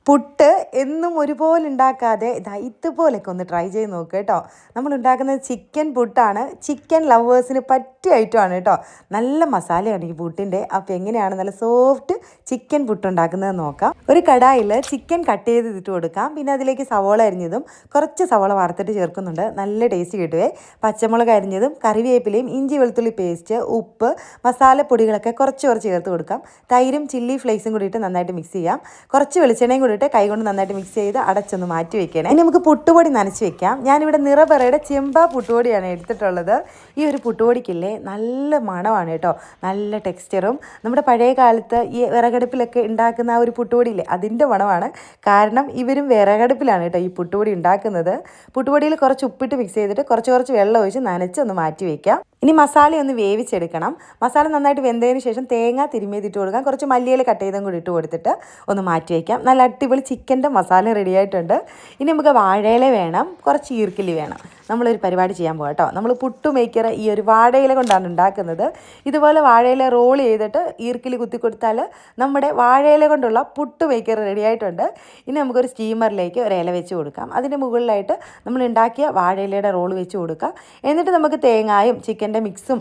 പുട്ട് എന്നും ഒരുപോലെ ഉണ്ടാക്കാതെ ഇതുപോലെയൊക്കെ ഒന്ന് ട്രൈ ചെയ്ത് നോക്കുക കേട്ടോ. നമ്മൾ ഉണ്ടാക്കുന്നത് ചിക്കൻ പുട്ടാണ്. ചിക്കൻ ലവേഴ്സിന് പറ്റിയ ഐറ്റമാണ് കേട്ടോ. നല്ല മസാലയാണ് ഈ പുട്ടിൻ്റെ. അപ്പോൾ എങ്ങനെയാണ് നല്ല സോഫ്റ്റ് ചിക്കൻ പുട്ട് ഉണ്ടാക്കുന്നത് നോക്കാം. ഒരു കടായിൽ ചിക്കൻ കട്ട് ചെയ്തിട്ട് കൊടുക്കാം. പിന്നെ അതിലേക്ക് സവോള അരിഞ്ഞതും കുറച്ച് സവോള വറുത്തിട്ട് ചേർക്കുന്നുണ്ട്. നല്ല ടേസ്റ്റ് കിട്ടുവേ. പച്ചമുളക് അരിഞ്ഞതും കറിവേപ്പിലയും ഇഞ്ചി വെളുത്തുള്ളി പേസ്റ്റ്, ഉപ്പ്, മസാലപ്പൊടികളൊക്കെ കുറച്ച് ചേർത്ത് കൊടുക്കാം. തൈരും ചില്ലി ഫ്ലേക്സും കൂടിയിട്ട് നന്നായിട്ട് മിക്സ് ചെയ്യാം. കുറച്ച് വെളിച്ചെണ്ണയും കൂടിയിട്ട് കൈകൊണ്ട് നന്നായിട്ട് മിക്സ് ചെയ്ത് അടച്ചൊന്ന് മാറ്റി വെക്കണം. ഇനി നമുക്ക് പുട്ടുപൊടി നനച്ച് വെക്കാം. ഞാനിവിടെ നിറപറയുടെ ചെമ്പാ പുട്ടുപൊടിയാണ് എടുത്തിട്ടുള്ളത്. ഈ ഒരു പുട്ടുപൊടിക്കില്ലേ നല്ല മണമാണ് കേട്ടോ. നല്ല ടെക്സ്ചറും നമ്മുടെ പഴയ കാലത്ത് ഈ വിറകടുപ്പിലൊക്കെ ഉണ്ടാക്കുന്ന ആ ഒരു പുട്ടുപൊടിയില്ലേ അതിൻ്റെ മണമാണ്. കാരണം ഇവരും വിറകടുപ്പിലാണ് കേട്ടോ ഈ പുട്ടുപൊടി ഉണ്ടാക്കുന്നത്. പുട്ടുപൊടിയിൽ കുറച്ച് ഉപ്പിട്ട് മിക്സ് ചെയ്തിട്ട് കുറച്ച് വെള്ളം ഒഴിച്ച് നനച്ചൊന്ന് മാറ്റി വയ്ക്കാം. ഇനി മസാല ഒന്ന് വേവിച്ചെടുക്കണം. മസാല നന്നായിട്ട് വെന്തതിന് ശേഷം തേങ്ങ തിരുമ്മിയിട്ട് കൊടുക്കാം. കുറച്ച് മല്ലിയില കട്ട് ചെയ്തും കൂടി ഇട്ട് കൊടുത്തിട്ട് ഒന്ന് മാറ്റി വയ്ക്കാം. നല്ല അടിപൊളി ചിക്കൻ്റെ മസാല റെഡി ആയിട്ടുണ്ട്. ഇനി നമുക്ക് വാഴയില വേണം, കുറച്ച് ഈർക്കിലി വേണം. നമ്മളൊരു പരിപാടി ചെയ്യാൻ പോകാം കേട്ടോ. നമ്മൾ പുട്ട് മേക്കർ ഈ ഒരു വാഴയില കൊണ്ടാണ് ഉണ്ടാക്കുന്നത്. ഇതുപോലെ വാഴയില റോൾ ചെയ്തിട്ട് ഈർക്കിലി കുത്തി കൊടുത്താൽ നമ്മുടെ വാഴയില കൊണ്ടുള്ള പുട്ട് മേക്കർ റെഡി ആയിട്ടുണ്ട്. ഇനി നമുക്കൊരു സ്റ്റീമറിലേക്ക് ഒരു ഇല വെച്ച് കൊടുക്കാം. അതിൻ്റെ മുകളിലായിട്ട് നമ്മൾ ഉണ്ടാക്കിയ വാഴയിലയുടെ റോൾ വെച്ച് കൊടുക്കാം. എന്നിട്ട് നമുക്ക് തേങ്ങായും ചിക്കൻ്റെ മിക്സും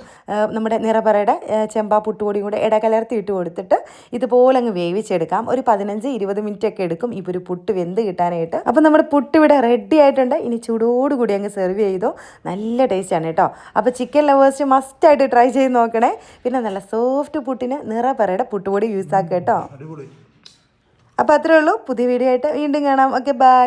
നമ്മുടെ നിറപറയുടെ ചെമ്പാ പുട്ടുപൊടിയും കൂടെ ഇടകലർത്തി ഇട്ട് കൊടുത്തിട്ട് ഇതുപോലെ അങ്ങ് വേവിച്ചെടുക്കാം. ഒരു 15-20 മിനിറ്റ് ഒക്കെ എടുക്കും ഈ ഒരു പുട്ട് വെന്ത് കിട്ടാനായിട്ട്. അപ്പോൾ നമ്മുടെ പുട്ട് ഇവിടെ റെഡി ആയിട്ടുണ്ട്. ഇനി ചൂടോടുകൂടി അങ്ങ് സെർവ് ചെയ്തോ. നല്ല ടേസ്റ്റാണ് കേട്ടോ. അപ്പോൾ ചിക്കൻ ലവേഴ്സ് മസ്റ്റായിട്ട് ട്രൈ ചെയ്ത് നോക്കണേ. പിന്നെ നല്ല സോഫ്റ്റ് പുട്ടിന് നിറപറയുടെ പുട്ടുപൊടി യൂസ് ആക്കുക കേട്ടോ. അപ്പോൾ അത്രേ ഉള്ളൂ. പുതിയ വീഡിയോ ആയിട്ട് വീണ്ടും കാണാം. Okay, by.